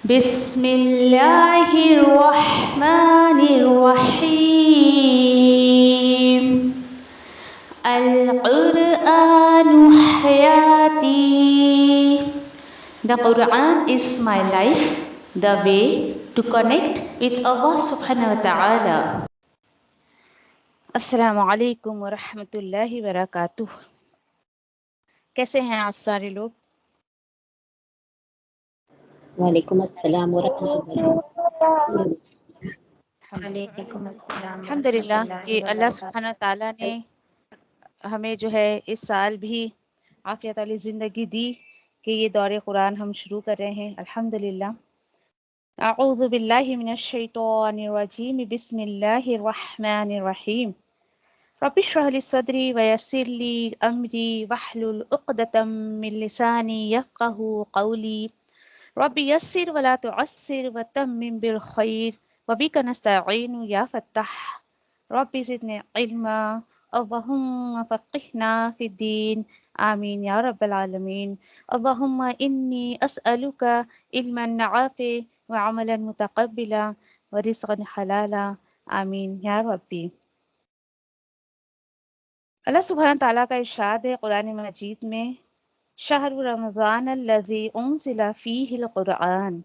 بسم اللہ الرحمن الرحیم القرآن حیاتی. The Quran is my life, the way to connect with Allah subhanahu wa ta'ala. السلام علیکم ورحمۃ اللہ وبرکاتہ. کیسے ہیں آپ سارے لوگ؟ وعلیکم السلام ورحمۃ اللہ. وعلیکم السلام الحمد للہ کہ اللہ سبحانہ تعالیٰ نے ہمیں جو ہے اس سال بھی عافیت والی زندگی دی کہ یہ دور قرآن ہم شروع کر رہے ہیں. الحمد للہ. اعوذ باللہ من الشیطان الرجیم. بسم اللہ الرحمن الرحیم. رب اشرح لی صدری ویسر لی امری واحلل عقدۃ من لسانی یفقہوا قولی. رب یسر ولا تعسر وتمم بالخیر وبک نستعین یا فتاح. رب زدنی علما اللہم فقہنا فی الدین. آمین یا رب العالمین. اللہم انی اسألک علما نافعا وعملا متقبلا ورزقا حلالا. آمین یا ربی. اللہ سبحانہ تعالیٰ کا ارشاد ہے قرآن مجید میں، شہر رمضان الذی انزل فیہ القرآن.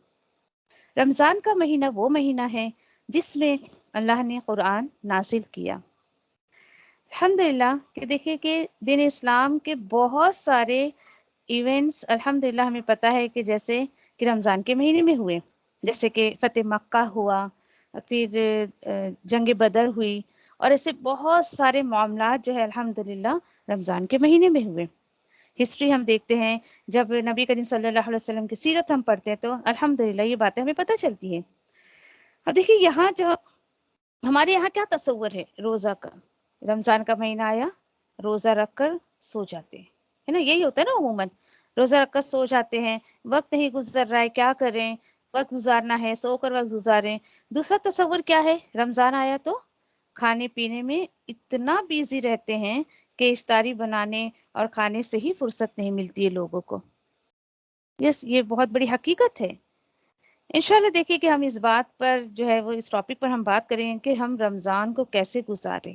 رمضان کا مہینہ وہ مہینہ ہے جس میں اللہ نے قرآن نازل کیا. الحمدللہ کہ دیکھیں کہ دین اسلام کے بہت سارے ایونٹس الحمدللہ ہمیں پتہ ہے کہ جیسے کہ رمضان کے مہینے میں ہوئے، جیسے کہ فتح مکہ ہوا، پھر جنگ بدر ہوئی، اور ایسے بہت سارے معاملات جو ہے الحمدللہ رمضان کے مہینے میں ہوئے. ہسٹری ہم دیکھتے ہیں، جب نبی کریم صلی اللہ علیہ وسلم کی سیرت ہم پڑھتے ہیں تو الحمدللہ یہ باتیں ہمیں پتہ چلتی ہیں. اب دیکھیے یہاں جو ہمارے یہاں کیا تصور ہے روزہ کا، رمضان کا مہینہ آیا روزہ رکھ کر سو جاتے ہیں، ہے نا، یہی ہوتا ہے نا عموماً، روزہ رکھ کر سو جاتے ہیں، وقت نہیں گزر رہا ہے کیا کریں، وقت گزارنا ہے سو کر وقت گزاریں. دوسرا تصور کیا ہے، رمضان آیا تو کھانے پینے میں اتنا بیزی رہتے ہیں کہ افطاری بنانے اور کھانے سے ہی فرصت نہیں ملتی ہے لوگوں کو. یہ بہت بڑی حقیقت ہے. انشاءاللہ دیکھیں کہ ہم اس بات پر جو ہے وہ اس ٹاپک پر ہم بات کریں گے کہ ہم رمضان کو کیسے گزاریں.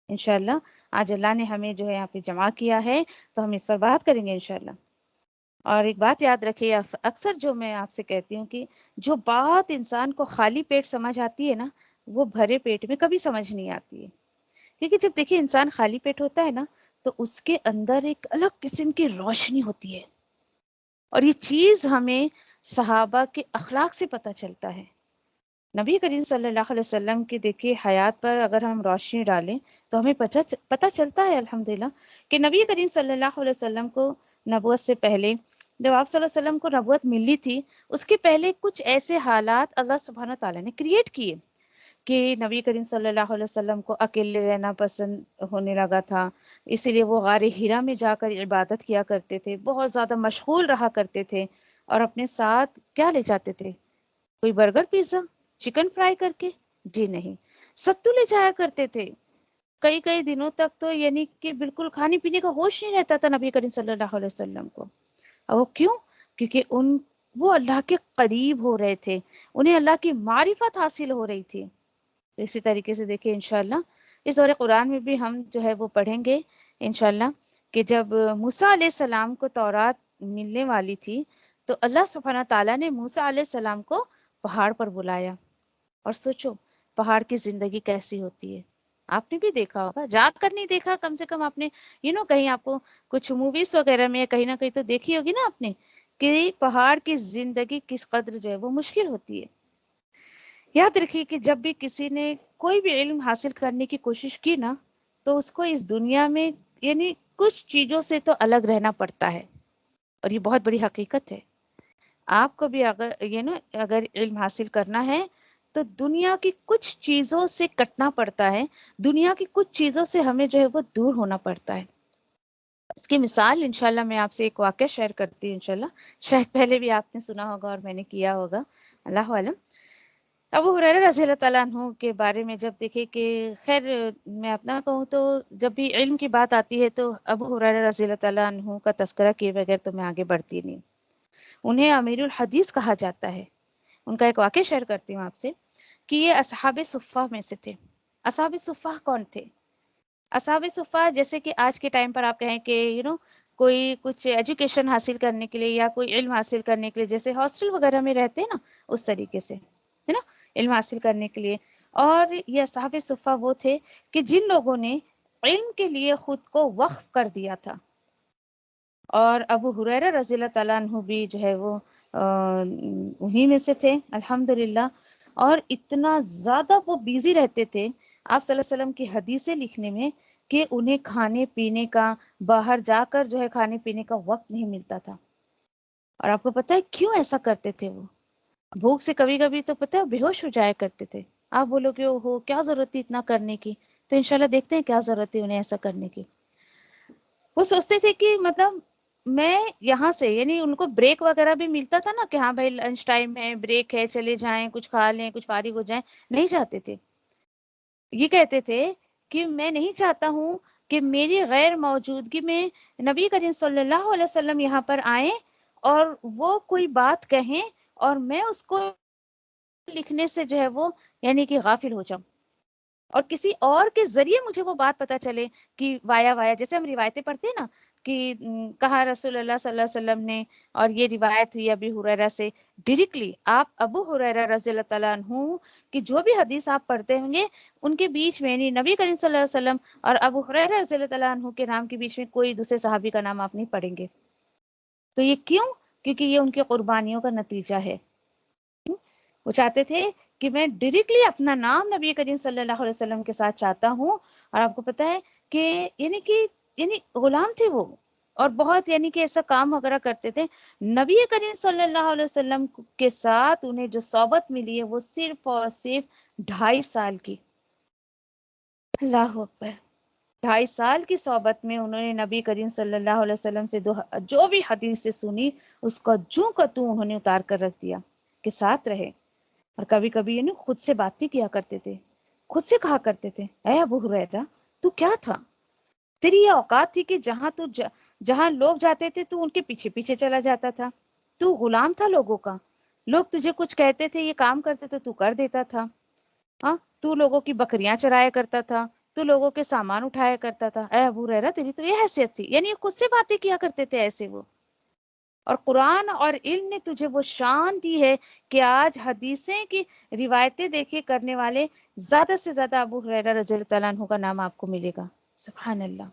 انشاءاللہ آج اللہ نے ہمیں جو ہے یہاں پہ جمع کیا ہے تو ہم اس پر بات کریں گے انشاءاللہ. اور ایک بات یاد رکھیے، اکثر جو میں آپ سے کہتی ہوں کہ جو بات انسان کو خالی پیٹ سمجھ آتی ہے نا وہ بھرے پیٹ میں کبھی سمجھ نہیں آتی ہے. کیونکہ جب دیکھیے انسان خالی پیٹ ہوتا ہے نا تو اس کے اندر ایک الگ قسم کی روشنی ہوتی ہے، اور یہ چیز ہمیں صحابہ کے اخلاق سے پتہ چلتا ہے. نبی کریم صلی اللہ علیہ وسلم کی دیکھیے حیات پر اگر ہم روشنی ڈالیں تو ہمیں پتہ چلتا ہے الحمدللہ کہ نبی کریم صلی اللہ علیہ وسلم کو نبوت سے پہلے، جب آپ صلی اللہ علیہ وسلم کو نبوت ملی تھی، اس کے پہلے کچھ ایسے حالات اللہ سبحانہ تعالیٰ نے کریٹ کیے کہ نبی کریم صلی اللہ علیہ وسلم کو اکیلے رہنا پسند ہونے لگا تھا، اسی لیے وہ غار ہرا میں جا کر عبادت کیا کرتے تھے، بہت زیادہ مشغول رہا کرتے تھے، اور اپنے ساتھ کیا لے جاتے تھے، کوئی برگر پیزا چکن فرائی کر کے، جی نہیں، ستو لے جایا کرتے تھے. کئی کئی دنوں تک تو یعنی کہ بالکل کھانے پینے کا ہوش نہیں رہتا تھا نبی کریم صلی اللہ علیہ وسلم کو. اور وہ کیوں؟ کیونکہ وہ اللہ کے قریب ہو رہے تھے، انہیں اللہ کی معرفت حاصل ہو رہی تھی. اسی طریقے سے دیکھیں انشاءاللہ اس دور قرآن میں بھی ہم جو ہے وہ پڑھیں گے انشاءاللہ کہ جب موسیٰ علیہ السلام کو تورات ملنے والی تھی تو اللہ سبحانہ تعالیٰ نے موسیٰ علیہ السلام کو پہاڑ پر بلایا. اور سوچو پہاڑ کی زندگی کیسی ہوتی ہے، آپ نے بھی دیکھا ہوگا، جا کر نہیں دیکھا کم سے کم آپ نے کہیں آپ کو کچھ موویز وغیرہ میں کہیں نہ کہیں تو دیکھی ہوگی نا آپ نے کہ پہاڑ کی زندگی کس قدر جو ہے وہ مشکل ہوتی ہے. یاد رکھیے کہ جب بھی کسی نے کوئی بھی علم حاصل کرنے کی کوشش کی نا تو اس کو اس دنیا میں یعنی کچھ چیزوں سے تو الگ رہنا پڑتا ہے، اور یہ بہت بڑی حقیقت ہے. آپ کو بھی اگر علم حاصل کرنا ہے تو دنیا کی کچھ چیزوں سے کٹنا پڑتا ہے، دنیا کی کچھ چیزوں سے ہمیں جو ہے وہ دور ہونا پڑتا ہے. اس کی مثال انشاءاللہ میں آپ سے ایک واقعہ شیئر کرتی ہوں انشاءاللہ، شاید پہلے بھی آپ نے سنا ہوگا اور میں نے کیا ہوگا، اللہ عالم. ابو ہریرہ رضی اللہ تعالیٰ عنہ کے بارے میں جب دیکھے کہ خیر میں اپنا کہوں تو جب بھی علم کی بات آتی ہے تو ابو ہریرہ رضی اللہ تعالیٰ عنہ کا تذکرہ کیے بغیر تو میں آگے بڑھتی نہیں. انہیں امیر الحدیث کہا جاتا ہے. ان کا ایک واقعہ شیئر کرتی ہوں آپ سے کہ یہ اصحاب صفہ میں سے تھے. اصحاب صفہ کون تھے؟ اصحاب صفہ جیسے کہ آج کے ٹائم پر آپ کہیں کہ کوئی کچھ ایجوکیشن حاصل کرنے کے لیے یا کوئی علم حاصل کرنے کے لیے جیسے ہاسٹل وغیرہ میں رہتے ہیں نا، اس طریقے سے ہے نا، علم حاصل کرنے کے لیے. اور یہ اصحاب صفہ وہ تھے کہ جن لوگوں نے علم کے لیے خود کو وقف کر دیا تھا. اور ابو ہریرہ رضی اللہ تعالیٰ عنہ بھی جو ہے وہ انہی میں سے تھے الحمدللہ. اور اتنا زیادہ وہ بیزی رہتے تھے آپ صلی اللہ علیہ وسلم کی حدیثیں لکھنے میں کہ انہیں کھانے پینے کا، باہر جا کر جو ہے کھانے پینے کا وقت نہیں ملتا تھا. اور آپ کو پتہ ہے کیوں ایسا کرتے تھے؟ وہ بھوک سے کبھی کبھی تو پتہ ہے بے ہوش ہو جایا کرتے تھے. آپ بولو کہ اوہو کیا ضرورت تھی اتنا کرنے کی، تو انشاءاللہ دیکھتے ہیں کیا ضرورت تھی انہیں ایسا کرنے کی. وہ سوچتے تھے کہ مطلب میں یہاں سے، یعنی ان کو بریک وغیرہ بھی ملتا تھا نا کہ ہاں بھائی لنچ ٹائم ہے، بریک ہے، چلے جائیں کچھ کھا لیں، کچھ فارغ ہو جائیں، نہیں چاہتے تھے. یہ کہتے تھے کہ میں نہیں چاہتا ہوں کہ میری غیر موجودگی میں نبی کریم صلی اللہ علیہ وسلم یہاں پر آئیں اور وہ کوئی بات کہیں اور میں اس کو لکھنے سے جو ہے وہ یعنی کہ غافل ہو جاؤں، اور کسی اور کے ذریعے مجھے وہ بات پتہ چلے کہ وایا جیسے ہم روایتیں پڑھتے ہیں نا کہ کہا رسول اللہ صلی اللہ علیہ وسلم نے، اور یہ روایت ہوئی ابی ہریرہ سے ڈائریکٹلی. آپ ابو ہریرہ رضی اللہ تعالیٰ عنہ کی جو بھی حدیث آپ پڑھتے ہوں گے ان کے بیچ میں، یعنی نبی کریم صلی اللہ علیہ وسلم اور ابو ہریرہ رضی اللہ تعالیٰ عنہ کے نام کے بیچ میں کوئی دوسرے صحابی کا نام آپ نہیں پڑھیں گے. تو یہ کیوں؟ کیونکہ یہ ان کی قربانیوں کا نتیجہ ہے. وہ چاہتے تھے کہ میں ڈائریکٹلی اپنا نام نبی کریم صلی اللہ علیہ وسلم کے ساتھ چاہتا ہوں. اور آپ کو پتہ ہے کہ یعنی غلام تھے وہ، اور بہت یعنی کہ ایسا کام وغیرہ کرتے تھے. نبی کریم صلی اللہ علیہ وسلم کے ساتھ انہیں جو صحبت ملی ہے وہ صرف اور صرف 2.5 سال کی. اللہ اکبر. 2.5 سال کی صحبت میں انہوں نے نبی کریم صلی اللہ علیہ وسلم سے جو بھی حدیث سے سنی اس کا جوں کا توں انہوں نے اتار کر رکھ دیا کہ ساتھ رہے. اور کبھی کبھی خود سے باتیں کیا کرتے تھے، خود سے کہا کرتے تھے اے ابو ہریرہ تو کیا تھا، تیری یہ اوقات تھی کہ جہاں لوگ جاتے تھے تو ان کے پیچھے پیچھے چلا جاتا تھا. تو غلام تھا لوگوں کا، لوگ تجھے کچھ کہتے تھے، یہ کام کرتے تھے تو کر دیتا تھا. ہاں، تو لوگوں کی بکریاں چرایا کرتا تھا، تو لوگوں کے سامان اٹھایا کرتا تھا. اے ابو ہریرہ تیری تو یہ حیثیت تھی. یعنی خود سے باتیں کیا کرتے تھے ایسے وہ. اور قرآن اور علم نے تجھے وہ شان دی ہے کہ آج حدیثیں کی روایتیں دیکھے کرنے والے زیادہ سے زیادہ ابو ہریرہ رضی اللہ تعالیٰ عنہ کا نام آپ کو ملے گا. سبحان اللہ.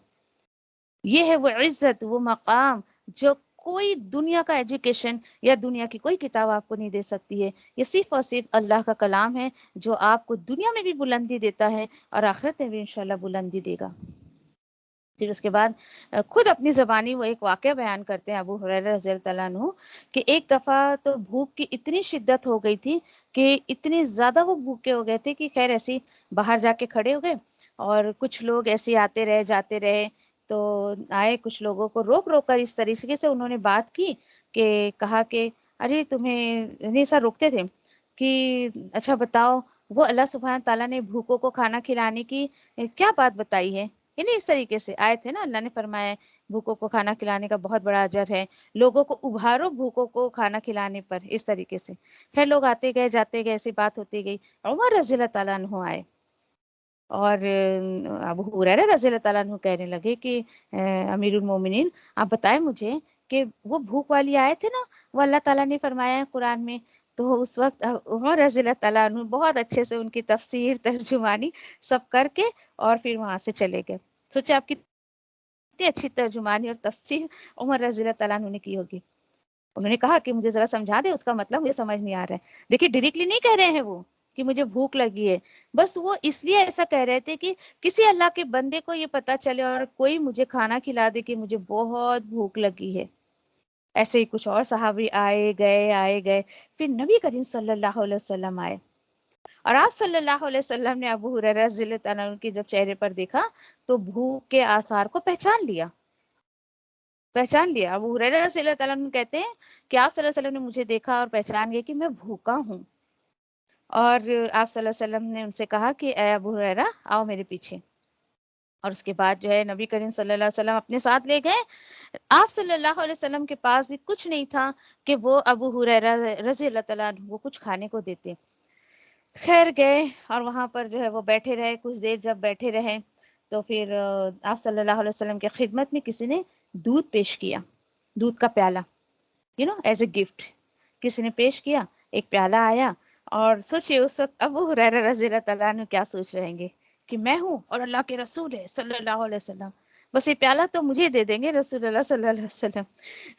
یہ ہے وہ عزت، وہ مقام جو کوئی دنیا کا ایجوکیشن یا دنیا کی کوئی کتاب آپ کو نہیں دے سکتی ہے. یہ صرف اور صرف اللہ کا کلام ہے جو آپ کو دنیا میں بھی بلندی دیتا ہے اور آخرت میں بھی انشاءاللہ بلندی دے گا. پھر اس کے بعد خود اپنی زبانی وہ ایک واقعہ بیان کرتے ہیں ابو ہریرہ رضی اللہ تعالیٰ عنہ کہ ایک دفعہ تو بھوک کی اتنی شدت ہو گئی تھی کہ اتنے زیادہ وہ بھوکے ہو گئے تھے کہ خیر ایسے باہر جا کے کھڑے ہو گئے اور کچھ لوگ ایسے آتے رہے جاتے رہے. تو آئے کچھ لوگوں کو روک روک کر اس طریقے سے انہوں نے بات کی کہ کہا کہ ارے تمہیں نہیں سر روکتے تھے کہ اچھا بتاؤ وہ اللہ سبحانہ تعالیٰ نے بھوکوں کو کھانا کھلانے کی کیا بات بتائی ہے. یعنی اس طریقے سے آئے تھے نا، اللہ نے فرمایا بھوکوں کو کھانا کھلانے کا بہت بڑا اجر ہے، لوگوں کو ابھارو بھوکوں کو کھانا کھلانے پر. اس طریقے سے خیر لوگ آتے گئے جاتے گئے، ایسی بات ہوتی گئی. عمر رضی اللہ تعالیٰ عنہ آئے اور ابو ہریرہ رضی اللہ تعالیٰ عنہ کہنے لگے کہ امیر المومنین آپ بتائیں مجھے کہ وہ بھوک والی آئے تھے نا، وہ اللہ تعالیٰ نے فرمایا ہے قرآن میں. تو اس وقت عمر رضی اللہ تعالیٰ عنہ بہت اچھے سے ان کی تفسیر ترجمانی سب کر کے اور پھر وہاں سے چلے گئے. سوچے آپ کتنی اچھی ترجمانی اور تفسیر عمر رضی اللہ تعالیٰ عنہ نے کی ہوگی. انہوں نے کہا کہ مجھے ذرا سمجھا دے، اس کا مطلب مجھے سمجھ نہیں آ رہا ہے. دیکھیے ڈائریکٹلی نہیں کہہ رہے ہیں وہ کہ مجھے بھوک لگی ہے، بس وہ اس لیے ایسا کہہ رہے تھے کہ کسی اللہ کے بندے کو یہ پتا چلے اور کوئی مجھے کھانا کھلا دے کہ مجھے بہت بھوک لگی ہے. ایسے ہی کچھ اور صحابی آئے گئے. پھر نبی کریم صلی اللہ علیہ وسلم آئے اور آپ صلی اللہ علیہ وسلم نے ابو ہریرہ رضی اللہ تعالیٰ عنہ کے جب چہرے پر دیکھا تو بھوک کے آثار کو پہچان لیا. ابو ہریرہ رضی اللہ تعالیٰ عنہ کہتے ہیں کہ آپ صلی اللہ علیہ وسلم نے مجھے دیکھا اور پہچان گیا کہ میں بھوکا ہوں. اور آپ صلی اللہ علیہ وسلم نے ان سے کہا کہ اے ابو ہریرہ آؤ میرے پیچھے. اور اس کے بعد جو ہے نبی کریم صلی اللہ علیہ وسلم اپنے ساتھ لے گئے آپ صلی اللہ علیہ وسلم کے پاس بھی کچھ نہیں تھا کہ وہ ابو ہریرہ رضی اللہ تعالیٰ عنہ کو کچھ کھانے کو دیتے. خیر گئے اور وہاں پر جو ہے وہ بیٹھے رہے. کچھ دیر جب بیٹھے رہے تو پھر آپ صلی اللہ علیہ وسلم کی خدمت میں کسی نے دودھ پیش کیا, دودھ کا پیالہ, ایز اے گفٹ کسی نے پیش کیا. ایک پیالہ آیا اور سوچئے اس وقت ابو ہریرہ رضی اللہ تعالیٰ عنہ کیا سوچ رہیں گے کہ میں ہوں اور اللہ کے رسول ہے صلی اللہ علیہ وسلم, بس یہ پیالہ تو مجھے دے دیں گے رسول اللہ صلی اللہ علیہ وسلم.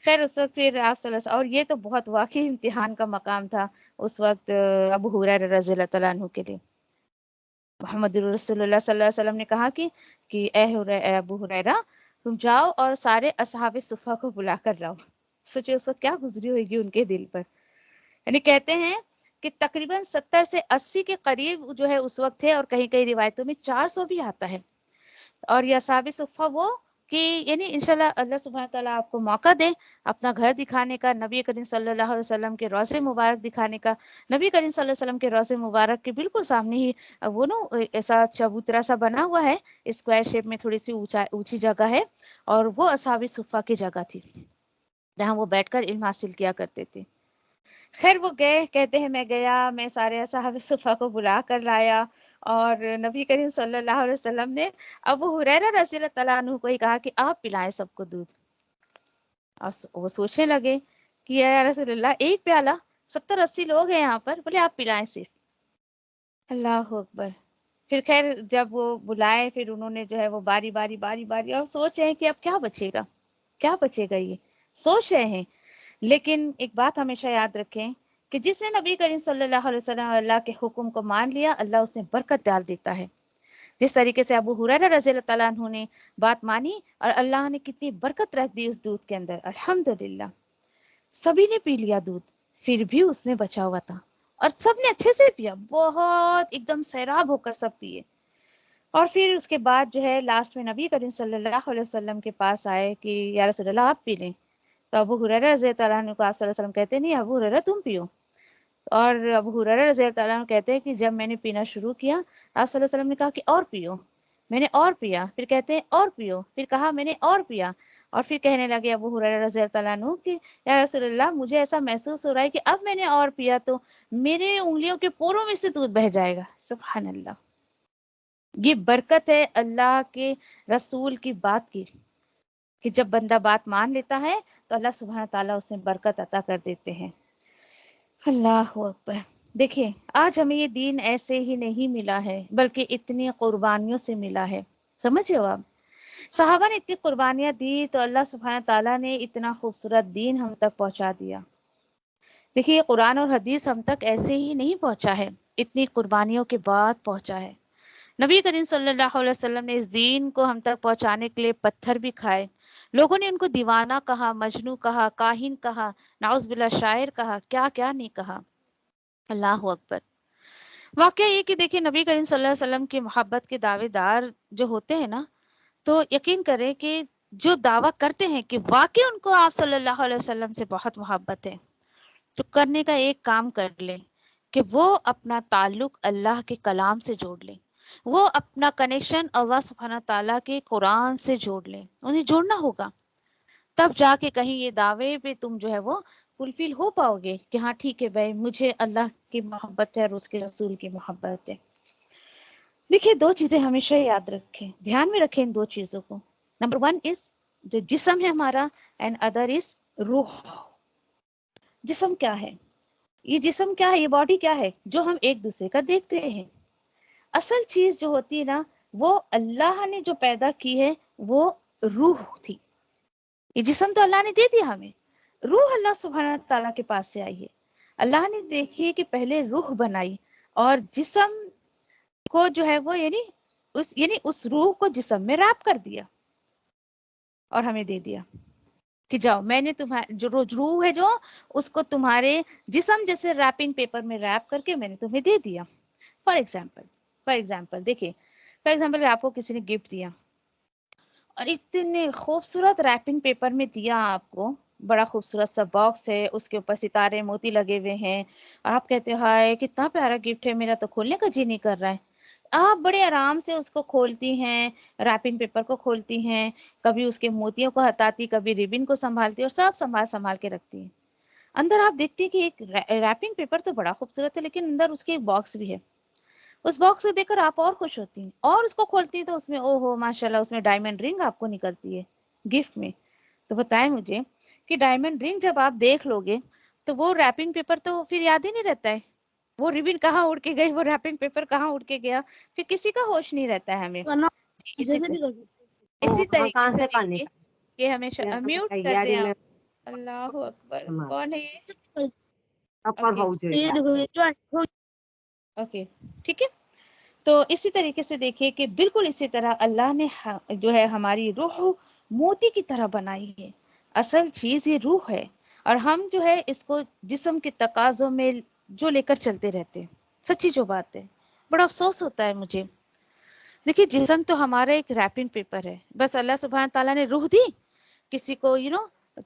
خیر اس وقت پھر آپ صلی اللہ علیہ وسلم, اور یہ تو بہت واقعی امتحان کا مقام تھا اس وقت ابو ہریرہ رضی اللہ تعالیٰ عنہ کے لیے. محمد رسول اللہ صلی اللہ علیہ وسلم نے کہا کہ اے ابو ہریرہ تم جاؤ اور سارے اصحاب صفہ کو بلا کر لاؤ. سوچے اس وقت کیا گزری ہوئے گی ان کے دل پر. یعنی کہتے ہیں کہ تقریباً 70 سے 80 کے قریب جو ہے اس وقت تھے, اور کہیں کہیں روایتوں میں 400 بھی آتا ہے. اور یہ اصحاب صفہ وہ کہ یعنی انشاءاللہ اللہ سبحانہ تعالیٰ آپ کو موقع دے اپنا گھر دکھانے کا, نبی کریم صلی اللہ علیہ وسلم کے روضے مبارک دکھانے کا. نبی کریم صلی اللہ علیہ وسلم کے روضے مبارک کے بالکل سامنے ہی وہ ایسا چبوترا سا بنا ہوا ہے, اسکوائر شیپ میں, تھوڑی سی اونچی جگہ ہے, اور وہ اصحاب صفہ کی جگہ تھی جہاں وہ بیٹھ کر علم حاصل کیا کرتے تھے. خیر وہ گئے, کہتے ہیں میں گیا, میں سارے اصحاب صفہ کو بلا کر لایا, اور نبی کریم صلی اللہ علیہ وسلم نے ابو ہریرہ رضی اللہ تعالیٰ عنہ کو ہی کہا کہ آپ پلائیں سب کو دودھ. اور وہ سوچنے لگے کہ یا رسول اللہ ایک پیالہ, 70-80 لوگ ہیں یہاں پر, بولے آپ پلائیں صرف. اللہ اکبر. پھر خیر جب وہ بلائے پھر انہوں نے جو ہے وہ باری باری اور سوچ رہے ہیں کہ اب کیا بچے گا, یہ سوچ رہے ہیں. لیکن ایک بات ہمیشہ یاد رکھیں کہ جس نے نبی کریم صلی اللہ علیہ وسلم اللہ کے حکم کو مان لیا, اللہ اسے برکت ڈال دیتا ہے. جس طریقے سے ابو ہریرہ رضی اللہ تعالیٰ عنہ نے بات مانی اور اللہ نے کتنی برکت رکھ دی اس دودھ کے اندر. الحمدللہ سبھی نے پی لیا دودھ, پھر بھی اس میں بچا ہوا تھا, اور سب نے اچھے سے پیا, بہت ایک دم سیراب ہو کر سب پیے. اور پھر اس کے بعد جو ہے لاسٹ میں نبی کریم صلی اللہ علیہ وسلم کے پاس آئے کہ یا رسول اللہ آپ پی لیں. تو ابو ہریرہ رضی اللہ عنہ کو آپ صلی اللہ علیہ وسلم کہتے نہیں ابو ہریرہ تم پیو. اور ابو ہریرہ رضی اللہ عنہ کہتے ہیں کہ جب میں نے پینا شروع کیا آپ صلی اللہ علیہ وسلم نے کہا کہ اور پیو. میں نے اور پیا, پھر کہتے ہیں اور پیو, پھر کہا میں نے اور پیا, اور پھر کہنے لگے ابو ہریرہ رضی اللہ عنہ کہ یا رسول اللہ مجھے ایسا محسوس ہو رہا ہے کہ اب میں نے اور پیا تو میرے انگلیوں کے پوروں میں سے دودھ بہہ جائے گا. سبحان اللہ. یہ برکت ہے اللہ کے رسول کی بات کی کہ جب بندہ بات مان لیتا ہے تو اللہ سبحانہ تعالیٰ اسے برکت عطا کر دیتے ہیں. اللہ اکبر. دیکھیں آج ہمیں یہ دین ایسے ہی نہیں ملا ہے بلکہ اتنی قربانیوں سے ملا ہے. سمجھے ہو آپ, صحابہ نے اتنی قربانیاں دی تو اللہ سبحانہ تعالیٰ نے اتنا خوبصورت دین ہم تک پہنچا دیا. دیکھیے قرآن اور حدیث ہم تک ایسے ہی نہیں پہنچا ہے, اتنی قربانیوں کے بعد پہنچا ہے. نبی کریم صلی اللہ علیہ وسلم نے اس دین کو ہم تک پہنچانے کے لیے پتھر بھی کھائے. لوگوں نے ان کو دیوانہ کہا, مجنوں کہا, کاہن کہا, نعوذ باللہ شاعر کہا, کیا کیا نہیں کہا. اللہ اکبر. واقعہ یہ کہ دیکھیں نبی کریم صلی اللہ علیہ وسلم کی محبت کے دعوے دار جو ہوتے ہیں نا, تو یقین کریں کہ جو دعویٰ کرتے ہیں کہ واقعی ان کو آپ صلی اللہ علیہ وسلم سے بہت محبت ہے, تو کرنے کا ایک کام کر لیں کہ وہ اپنا تعلق اللہ کے کلام سے جوڑ لیں, وہ اپنا کنیکشن اللہ سبحانہ تعالیٰ کے قرآن سے جوڑ لیں. انہیں جوڑنا ہوگا, تب جا کے کہیں یہ دعوے پہ تم جو ہے وہ فلفل ہو پاؤ گے کہ ہاں ٹھیک ہے بھائی مجھے اللہ کی محبت ہے اور اس کے رسول کی محبت ہے. دیکھیے دو چیزیں ہمیشہ یاد رکھیں, دھیان میں رکھیں ان دو چیزوں کو. نمبر 1 از جو جسم ہے ہمارا, اینڈ ادر از روح. جسم کیا ہے, یہ جسم کیا ہے, یہ باڈی کیا ہے جو ہم ایک دوسرے کا دیکھتے ہیں. اصل چیز جو ہوتی ہے نا وہ اللہ نے جو پیدا کی ہے وہ روح تھی. یہ جسم تو اللہ نے دے دیا ہمیں, روح اللہ سبحانہ تعالیٰ کے پاس سے آئی ہے. اللہ نے دیکھیے کہ پہلے روح بنائی اور جسم کو جو ہے وہ یعنی اس روح کو جسم میں ریپ کر دیا اور ہمیں دے دیا کہ جاؤ میں نے تمہارے جو روح ہے جو اس کو تمہارے جسم جیسے ریپنگ پیپر میں ریپ کر کے میں نے تمہیں دے دیا. فار ایگزامپل دیکھیے, فار ایگزامپل آپ کو کسی نے گفٹ دیا اور اتنے خوبصورت ریپنگ پیپر میں دیا آپ کو, بڑا خوبصورت سا باکس ہے, اس کے اوپر ستارے موتی لگے ہوئے ہیں, اور آپ کہتے ہیں ہائے کتنا پیارا گفٹ ہے, میرا تو کھولنے کا جی نہیں کر رہا ہے. آپ بڑے آرام سے اس کو کھولتی ہیں، ریپنگ پیپر کو کھولتی ہیں، کبھی اس کے موتیوں کو ہٹاتی، کبھی ریبن کو سنبھالتی اور سب سنبھال سنبھال کے رکھتی ہیں. اندر آپ دیکھتی ہیں کہ ایک ریپنگ پیپر تو بڑا خوبصورت ہے، لیکن اندر اس کے ایک باکس بھی ہے. اس باکس کو دیکھ کر آپ اور خوش ہوتی ہیں اور اس کو کھولتی ہیں تو اس میں او ہو ماشاءاللہ اس میں ڈائمنڈ رنگ آپ کو نکلتی ہے گفٹ میں. تو بتائیں مجھے کہ ڈائمنڈ رنگ جب آپ دیکھ لو گے تو وہ ریپنگ پیپر تو پھر یاد ہی نہیں رہتا ہے، وہ ریبن کہاں اڑ کے گئی، وہ ریپنگ پیپر کہاں اڑ کے گیا، پھر کسی کا ہوش نہیں رہتا ہے ہمیں. جی، اسی طریقے کہاں سے سے پانی دیکھیے کہ ہمیشہ میوٹ کر دیں تیاری میں آپ. اللہ اکبر، کون ہے یہ؟ کون اوکے ٹھیک ہے. تو اسی طریقے سے دیکھیے کہ بالکل اسی طرح اللہ نے جو ہے ہماری روح موتی کی طرح بنائی ہے. اصل چیز یہ روح ہے اور ہم جو ہے اس کو جسم کے تقاضوں میں جو لے کر چلتے رہتے ہیں. سچی جو بات ہے، بڑا افسوس ہوتا ہے مجھے. دیکھیے جسم تو ہمارا ایک ریپنگ پیپر ہے، بس اللہ سبحانہ تعالیٰ نے روح دی، کسی کو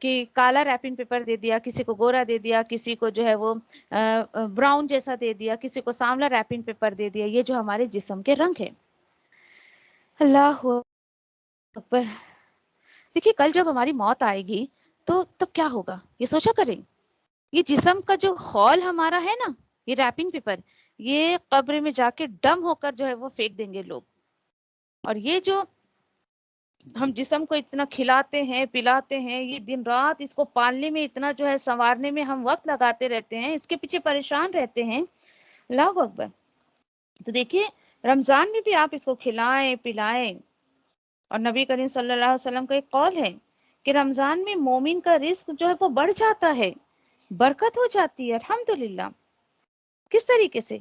کہ کالا ریپنگ پیپر دے دیا، کسی کو گورا دے دیا، کسی کو جو ہے وہ براؤن جیسا دے دیا، کسی کو سانولا ریپنگ پیپر دے دیا. یہ جو ہمارے جسم کے رنگ ہے. اللہ اکبر. دیکھیے کل جب ہماری موت آئے گی تو تب کیا ہوگا یہ سوچا کریں. یہ جسم کا جو خول ہمارا ہے نا، یہ ریپنگ پیپر، یہ قبر میں جا کے ڈم ہو کر جو ہے وہ پھینک دیں گے لوگ. اور یہ جو ہم جسم کو اتنا کھلاتے ہیں پلاتے ہیں، یہ دن رات اس کو پالنے میں اتنا جو ہے سنوارنے میں ہم وقت لگاتے رہتے ہیں، اس کے پیچھے پریشان رہتے ہیں. اللہ اکبر. تو دیکھیے رمضان میں بھی آپ اس کو کھلائیں پلائیں. اور نبی کریم صلی اللہ علیہ وسلم کا ایک قول ہے کہ رمضان میں مومن کا رزق جو ہے وہ بڑھ جاتا ہے، برکت ہو جاتی ہے. الحمدللہ. کس طریقے سے؟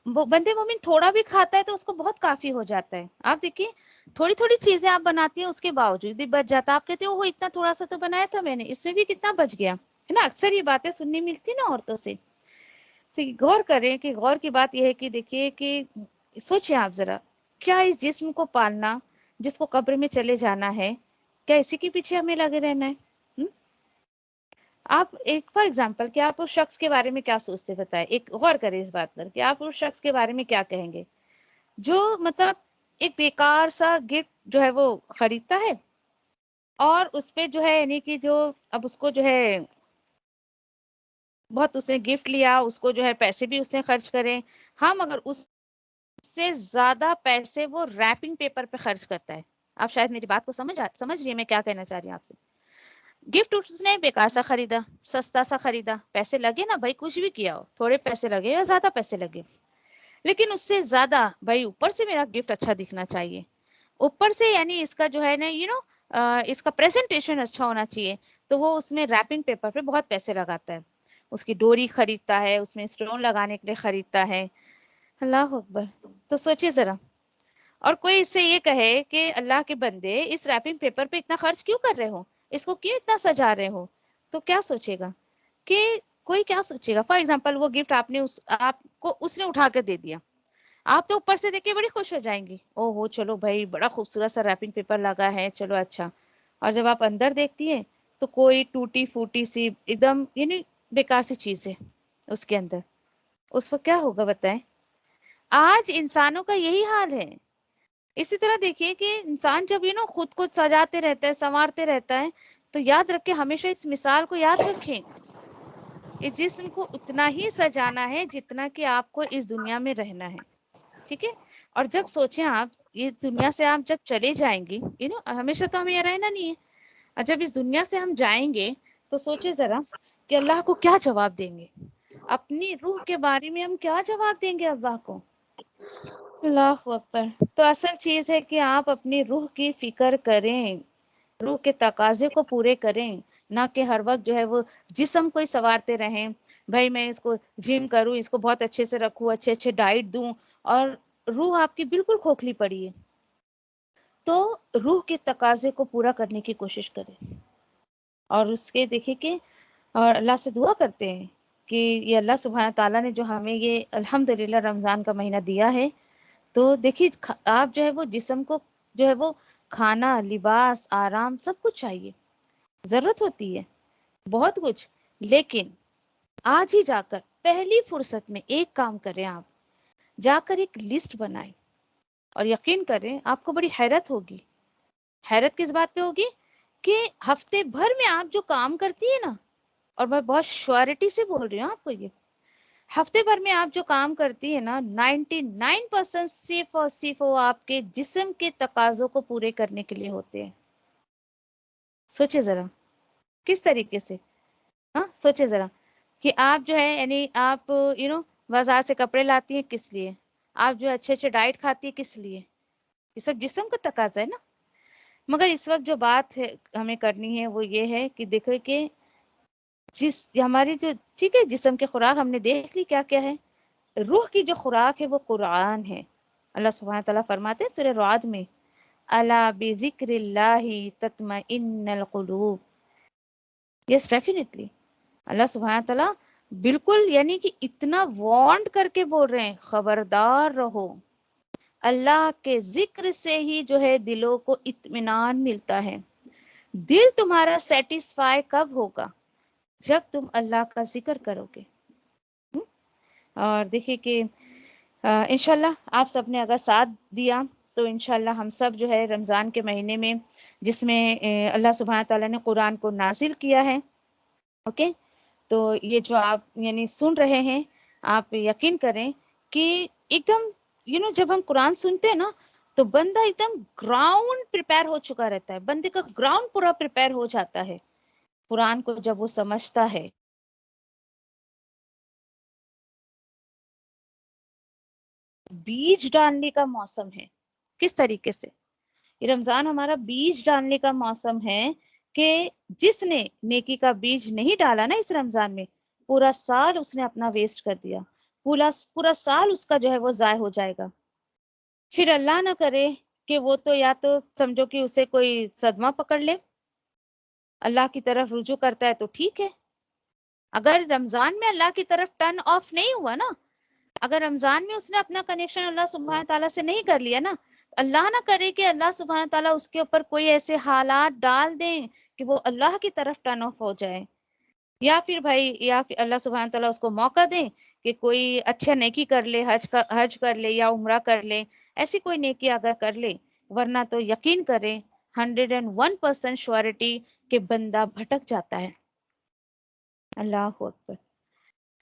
بندے مومن تھوڑا بھی کھاتا ہے تو اس کو بہت کافی ہو جاتا ہے. آپ دیکھیے تھوڑی تھوڑی چیزیں آپ بناتی ہیں اس کے باوجود بھی بچ جاتا. آپ کہتے ہیں وہ اتنا تھوڑا سا تو بنایا تھا میں نے، اس میں بھی کتنا بچ گیا ہے نا. اکثر یہ باتیں سننے ملتی نا عورتوں سے. تو غور کریں کہ غور کی بات یہ ہے کہ دیکھیے کہ سوچیں آپ ذرا، کیا اس جسم کو پالنا جس کو قبر میں چلے جانا ہے، کیا اسی کے پیچھے ہمیں لگے رہنا ہے؟ آپ ایک فار ایگزامپل کہ آپ اس شخص کے بارے میں کیا سوچتے بتائیں. ایک غور کریں اس بات پر کہ آپ اس شخص کے بارے میں کیا کہیں گے جو مطلب ایک بیکار سا گفٹ جو ہے وہ خریدتا ہے اور اس پہ جو ہے یعنی کہ جو اب اس کو جو ہے بہت اس نے گفٹ لیا، اس کو جو ہے پیسے بھی اس نے خرچ کرے، ہاں مگر اس سے زیادہ پیسے وہ ریپنگ پیپر پہ خرچ کرتا ہے. آپ شاید میری بات کو سمجھ رہی ہیں میں کیا کہنا چاہ رہی ہوں آپ سے. گفٹ اس نے بیکار سا خریدا، سستا سا خریدا، پیسے لگے نا بھائی، کچھ بھی کیا ہو، تھوڑے پیسے لگے یا زیادہ پیسے لگے، لیکن اس سے زیادہ بھائی اوپر سے میرا گفٹ اچھا دکھنا چاہیے، اوپر سے یعنی اس کا جو ہے نا اس کا پریزنٹیشن اچھا ہونا چاہیے، تو وہ اس میں ریپنگ پیپر پہ بہت پیسے لگاتا ہے. اس کی ڈوری خریدتا ہے، اس میں اسٹون لگانے کے لیے خریدتا ہے. اللہ اکبر. تو سوچئے ذرا، اور کوئی اس سے یہ کہے کہ اللہ کے بندے اس ریپنگ پیپر پہ اتنا خرچ کیوں کر رہے ہو، اس کو کیوں اتنا سجا رہے ہو، تو کیا سوچے گا کہ کوئی کیا سوچے گا. فار ایگزامپل وہ گفٹ آپ کو اس نے اٹھا کر دے دیا، آپ تو اوپر سے دیکھ کے بڑی خوش ہو جائیں گی، او ہو چلو بھائی بڑا خوبصورت سا ریپنگ پیپر لگا ہے، چلو اچھا. اور جب آپ اندر دیکھتی ہیں تو کوئی ٹوٹی پھوٹی سی ایک دم یعنی بیکار سی چیز ہے اس کے اندر. اس وقت کیا ہوگا بتائیں. آج انسانوں کا یہی حال ہے. اسی طرح دیکھیے کہ انسان جب خود کو سجاتے رہتا ہے، سنوارتے رہتا ہے، تو یاد رکھیں، ہمیشہ اس مثال کو یاد رکھیں، اس جسم کو اتنا ہی سجانا ہے جتنا کہ آپ کو اس دنیا میں رہنا ہے. ٹھیک ہے. اور جب سوچیں آپ اس دنیا سے آپ جب چلے جائیں گی، ہمیشہ تو ہمیں یہ رہنا نہیں ہے، اور جب اس دنیا سے ہم جائیں گے تو سوچیں ذرا کہ اللہ کو کیا جواب دیں گے، اپنی روح کے بارے میں ہم کیا جواب دیں گے اللہ کو. اللہ اکبر. تو اصل چیز ہے کہ آپ اپنی روح کی فکر کریں، روح کے تقاضے کو پورے کریں، نہ کہ ہر وقت جو ہے وہ جسم کو ہی سنوارتے رہیں. بھائی میں اس کو جم کروں، اس کو بہت اچھے سے رکھوں، اچھے اچھے ڈائٹ دوں، اور روح آپ کی بالکل کھوکھلی پڑی ہے. تو روح کے تقاضے کو پورا کرنے کی کوشش کریں، اور اس کے دیکھیں کہ اور اللہ سے دعا کرتے ہیں کہ یہ اللہ سبحانہ تعالیٰ نے جو ہمیں یہ الحمدللہ رمضان کا مہینہ دیا ہے، تو دیکھیے آپ جو ہے وہ جسم کو جو ہے وہ کھانا، لباس، آرام سب کچھ چاہیے، ضرورت ہوتی ہے بہت کچھ، لیکن آج ہی جا کر پہلی فرصت میں ایک کام کریں، آپ جا کر ایک لسٹ بنائیں اور یقین کریں آپ کو بڑی حیرت ہوگی. حیرت کس بات پہ ہوگی؟ کہ ہفتے بھر میں آپ جو کام کرتی ہے نا، اور میں بہت شیورٹی سے بول رہی ہوں آپ کو، یہ ہفتے بھر میں آپ جو کام کرتی ہے نا، 99% صرف اور صرف وہ آپ کے جسم کے تقاضوں کو پورے کرنے کے لیے ہوتے ہیں. سوچے ذرا کس طریقے سے. ہاں سوچے ذرا کہ آپ جو ہے یعنی آپ بازار سے کپڑے لاتی ہیں کس لیے؟ آپ جو اچھے اچھے ڈائٹ کھاتی ہیں کس لیے؟ یہ سب جسم کا تقاضا ہے نا. مگر اس وقت جو بات ہے ہمیں کرنی ہے وہ یہ ہے کہ دیکھو کہ ہماری جو ٹھیک ہے جسم کی خوراک ہم نے دیکھ لی کیا کیا ہے. روح کی جو خوراک ہے وہ قرآن ہے. اللہ سبحانہ تعالیٰ فرماتے ہیں سورہ رعد میں، الا بذکر اللہ تطمئن القلوب. یس ڈیفینیٹلی اللہ سبحانہ تعالیٰ بالکل یعنی کہ اتنا وارنڈ کر کے بول رہے ہیں خبردار رہو. اللہ کے ذکر سے ہی جو ہے دلوں کو اطمینان ملتا ہے. دل تمہارا سیٹسفائی کب ہوگا؟ جب تم اللہ کا ذکر کرو گے. اور دیکھیے کہ انشاءاللہ آپ سب نے اگر ساتھ دیا تو انشاءاللہ ہم سب جو ہے رمضان کے مہینے میں جس میں اللہ سبحانہ تعالیٰ نے قرآن کو نازل کیا ہے، اوکے، تو یہ جو آپ یعنی سن رہے ہیں آپ یقین کریں کہ ایک دم جب ہم قرآن سنتے ہیں نا تو بندہ ایک دم گراؤنڈ پریپیئر ہو چکا رہتا ہے. بندے کا گراؤنڈ پورا پریپیئر ہو جاتا ہے قرآن کو جب وہ سمجھتا ہے. بیج ڈالنے کا موسم ہے. کس طریقے سے؟ یہ رمضان ہمارا بیج ڈالنے کا موسم ہے کہ جس نے نیکی کا بیج نہیں ڈالا نا اس رمضان میں، پورا سال اس نے اپنا ویسٹ کر دیا. پورا سال اس کا جو ہے وہ ضائع ہو جائے گا. پھر اللہ نہ کرے کہ وہ تو یا تو سمجھو کہ اسے کوئی صدمہ پکڑ لے، اللہ کی طرف رجوع کرتا ہے تو ٹھیک ہے. اگر رمضان میں اللہ کی طرف ٹرن آف نہیں ہوا نا، اگر رمضان میں اس نے اپنا کنیکشن اللہ سبحانہ تعالیٰ سے نہیں کر لیا نا، اللہ نہ کرے کہ اللہ سبحانہ تعالیٰ اس کے اوپر کوئی ایسے حالات ڈال دیں کہ وہ اللہ کی طرف ٹرن آف ہو جائے، یا پھر بھائی یا اللہ سبحانہ تعالیٰ اس کو موقع دیں کہ کوئی اچھا نیکی کر لے، حج کر لے یا عمرہ کر لے، ایسی کوئی نیکی اگر کر لے. ورنہ تو یقین کریں 101% شیورٹی کہ بندہ بھٹک جاتا ہے. اللہ اکبر،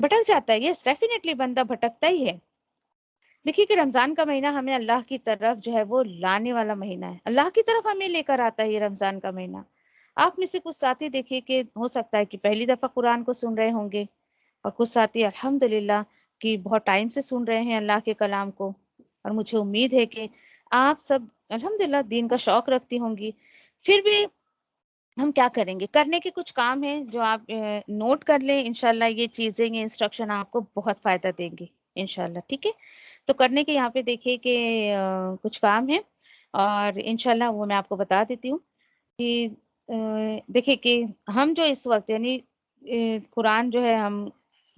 بھٹک جاتا ہے. یس ڈیفینیٹلی بندہ بھٹکتا ہی ہے. دیکھیے کہ رمضان کا مہینہ ہمیں اللہ کی طرف جو ہے وہ لانے والا مہینہ ہے. اللہ کی طرف ہمیں لے کر آتا ہے یہ رمضان کا مہینہ. آپ میں سے کچھ ساتھی دیکھیے کہ ہو سکتا ہے کہ پہلی دفعہ قرآن کو سن رہے ہوں گے، اور کچھ ساتھی الحمدللہ کہ بہت ٹائم سے سن رہے ہیں اللہ کے کلام کو. اور مجھے امید ہے کہ آپ سب الحمدللہ دین کا شوق رکھتی ہوں گی. پھر بھی ہم کیا کریں گے؟ کرنے کے کچھ کام ہیں جو آپ نوٹ کر لیں. انشاءاللہ یہ چیزیں یہ انسٹرکشن آپ کو بہت فائدہ دیں گی انشاءاللہ. ٹھیک ہے، تو کرنے کے یہاں پہ دیکھیے کہ کچھ کام ہیں اور انشاءاللہ وہ میں آپ کو بتا دیتی ہوں. کہ دیکھیے کہ ہم جو اس وقت یعنی قرآن جو ہے ہم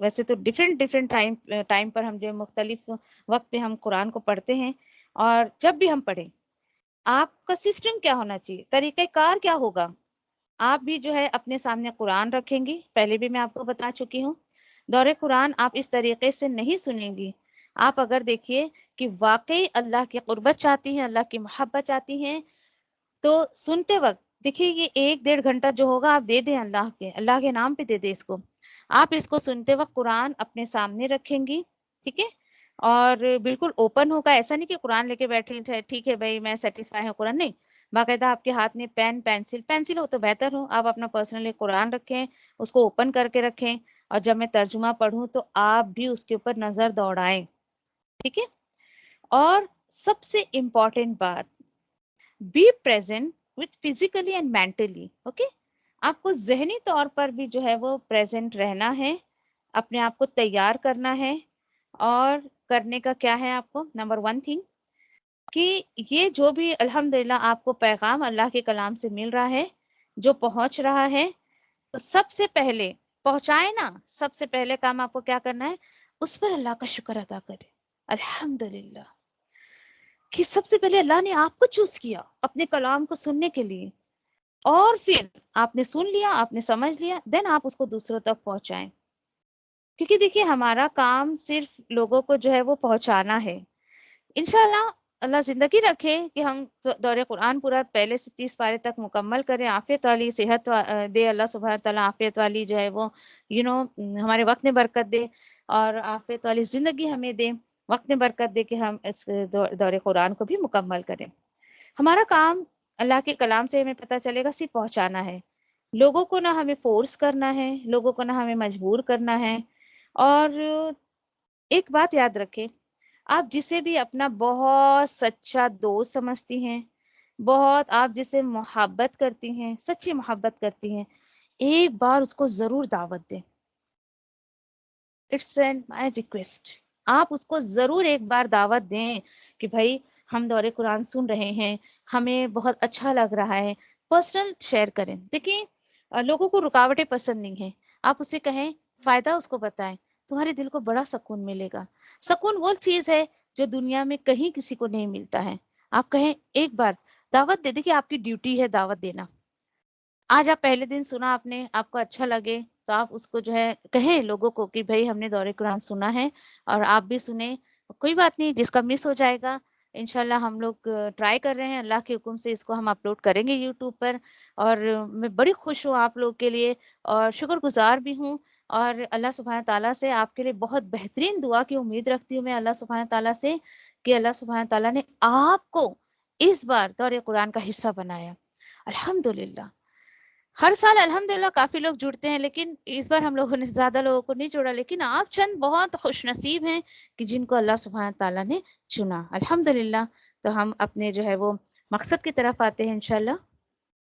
ویسے تو ڈیفرنٹ ٹائم پر ہم جو مختلف وقت پہ ہم قرآن کو پڑھتے ہیں، اور جب بھی ہم پڑھیں آپ کا سسٹم کیا ہونا چاہیے، طریقہ کار کیا ہوگا. آپ بھی جو ہے اپنے سامنے قرآن رکھیں گی، پہلے بھی میں آپ کو بتا چکی ہوں. دور قرآن آپ اس طریقے سے نہیں سنیں گی. آپ اگر دیکھیے کہ واقعی اللہ کی قربت چاہتی ہیں، اللہ کی محبت چاہتی ہیں، تو سنتے وقت دیکھیے یہ 1-1.5 گھنٹہ جو ہوگا آپ دے دیں اللہ کے نام پہ دے دیں اس کو. آپ اس کو سنتے وقت قرآن اپنے سامنے رکھیں گی، ٹھیک ہے، اور بالکل اوپن ہوگا. ایسا نہیں کہ قرآن لے کے بیٹھے ٹھیک ہے بھائی میں سیٹسفائی ہوں قرآن، نہیں. باقاعدہ آپ کے ہاتھ میں پینسل ہو تو بہتر ہو. آپ اپنا پرسنلی قرآن رکھیں، اس کو اوپن کر کے رکھیں، اور جب میں ترجمہ پڑھوں تو آپ بھی اس کے اوپر نظر دوڑائیں، ٹھیک ہے. اور سب سے امپورٹنٹ بات، be present with physically and mentally. Okay, آپ کو ذہنی طور پر بھی جو ہے وہ پریزنٹ رہنا ہے، اپنے آپ کو تیار کرنا ہے. اور کرنے کا کیا ہے آپ کو؟ نمبر 1 تھنگ کہ یہ جو بھی الحمدللہ آپ کو پیغام اللہ کے کلام سے مل رہا ہے، جو پہنچ رہا ہے، تو سب سے پہلے پہنچائے نا، سب سے پہلے کام آپ کو کیا کرنا ہے؟ اس پر اللہ کا شکر ادا کرے. الحمدللہ کہ سب سے پہلے اللہ نے آپ کو چوز کیا اپنے کلام کو سننے کے لیے، اور پھر آپ نے سن لیا، آپ نے سمجھ لیا، دین آپ اس کو دوسروں تک پہنچائیں. کیونکہ دیکھیے ہمارا کام صرف لوگوں کو جو ہے وہ پہنچانا ہے. انشاءاللہ اللہ زندگی رکھے کہ ہم دور قرآن پورا پہلے سے 30 پارے تک مکمل کریں، عافیت والی صحت دے اللہ سبحانہ تعالیٰ، عافیت والی جو ہے وہ ہمارے وقت میں برکت دے، اور عافیت والی زندگی ہمیں دے، وقت میں برکت دے کہ ہم اس دور قرآن کو بھی مکمل کریں۔ ہمارا کام اللہ کے کلام سے ہمیں پتہ چلے گا صرف پہنچانا ہے، لوگوں کو نہ ہمیں فورس کرنا ہے، لوگوں کو نہ ہمیں مجبور کرنا ہے۔ اور ایک بات یاد رکھیں، آپ جسے بھی اپنا بہت سچا دوست سمجھتی ہیں، بہت آپ جسے محبت کرتی ہیں، سچی محبت کرتی ہیں، ایک بار اس کو ضرور دعوت دیں۔ اٹس مائی ریکویسٹ، آپ اس کو ضرور ایک بار دعوت دیں کہ بھائی ہم دور قرآن سن رہے ہیں، ہمیں بہت اچھا لگ رہا ہے۔ پرسنل شیئر کریں۔ دیکھیں لوگوں کو رکاوٹیں پسند نہیں ہیں، آپ اسے کہیں، فائدہ اس کو بتائیں، تمہارے دل کو بڑا سکون ملے گا۔ سکون وہ چیز ہے جو دنیا میں کہیں کسی کو نہیں ملتا ہے۔ آپ کہیں ایک بار دعوت دے، دیکھیں آپ کی ڈیوٹی ہے دعوت دینا۔ آج آپ پہلے دن سنا آپ نے، آپ کو اچھا لگے تو آپ اس کو جو ہے کہیں لوگوں کو کہ بھائی ہم نے دور قرآن سنا ہے اور آپ بھی سنیں۔ کوئی بات نہیں، جس کا مس ہو جائے گا انشاءاللہ ہم لوگ ٹرائی کر رہے ہیں، اللہ کے حکم سے اس کو ہم اپلوڈ کریں گے یوٹیوب پر۔ اور میں بڑی خوش ہوں آپ لوگ کے لیے اور شکر گزار بھی ہوں، اور اللہ سبحانہ تعالیٰ سے آپ کے لیے بہت بہترین دعا کی امید رکھتی ہوں میں اللہ سبحانہ تعالیٰ سے کہ اللہ سبحانہ تعالیٰ نے آپ کو اس بار دور قرآن کا حصہ بنایا۔ الحمدللہ، ہر سال الحمدللہ کافی لوگ جڑتے ہیں، لیکن اس بار ہم لوگوں نے زیادہ لوگوں کو نہیں جوڑا، لیکن آپ چند بہت خوش نصیب ہیں کہ جن کو اللہ سبحانہ تعالیٰ نے چنا۔ الحمدللہ۔ تو ہم اپنے جو ہے وہ مقصد کی طرف آتے ہیں انشاءاللہ۔